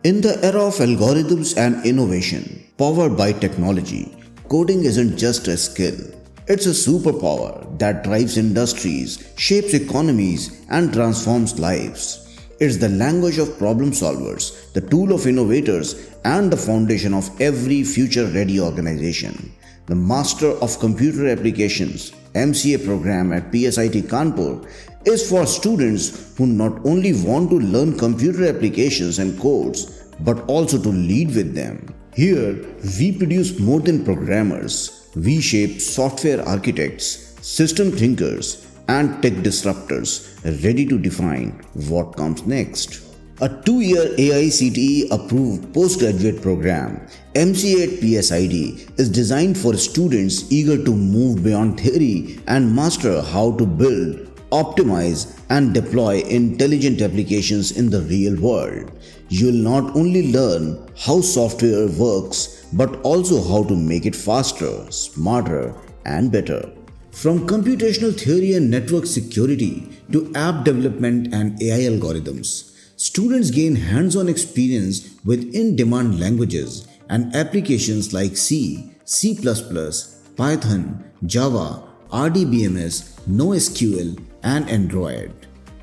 In the era of algorithms and innovation, powered by technology, coding isn't just a skill. It's a superpower that drives industries, shapes economies, and transforms lives. It's the language of problem solvers, the tool of innovators, and the foundation of every future-ready organization. The Master of Computer Applications MCA program at PSIT Kanpur is for students who not only want to learn computer applications and codes but also to lead with them. Here, we produce more than programmers. We shape software architects, system thinkers, and tech disruptors ready to define what comes next. A 2-year AICTE approved postgraduate program, MCA at PSIT, is designed for students eager to move beyond theory and master how to build, optimize, and deploy intelligent applications in the real world. You will not only learn how software works, but also how to make it faster, smarter, and better. From computational theory and network security to app development and AI algorithms, students gain hands-on experience with in-demand languages and applications like C, C++, Python, Java, RDBMS, NoSQL, and Android.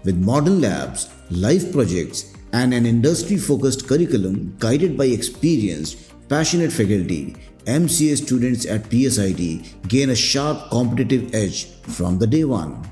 With modern labs, live projects, and an industry-focused curriculum guided by experienced, passionate faculty, MCA students at PSIT gain a sharp competitive edge from the day one.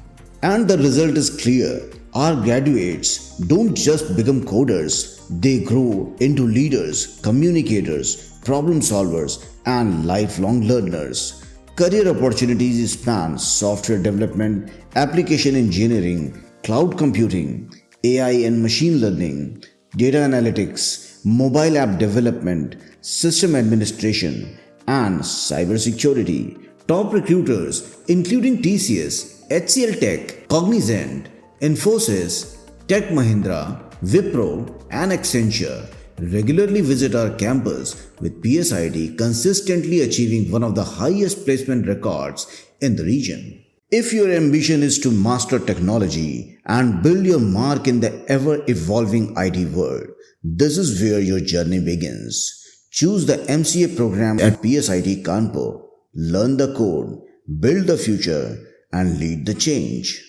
And the result is clear. Our graduates don't just become coders, they grow into leaders, communicators, problem solvers, and lifelong learners. Career opportunities span software development, application engineering, cloud computing, AI and machine learning, data analytics, mobile app development, system administration, and cybersecurity. Top recruiters including TCS, HCL Tech, Cognizant, Infosys, Tech Mahindra, Wipro, and Accenture regularly visit our campus, with PSIT consistently achieving one of the highest placement records in the region. If your ambition is to master technology and build your mark in the ever-evolving IT world, this is where your journey begins. Choose the MCA program at PSIT Kanpur. Learn the code, build the future, and lead the change.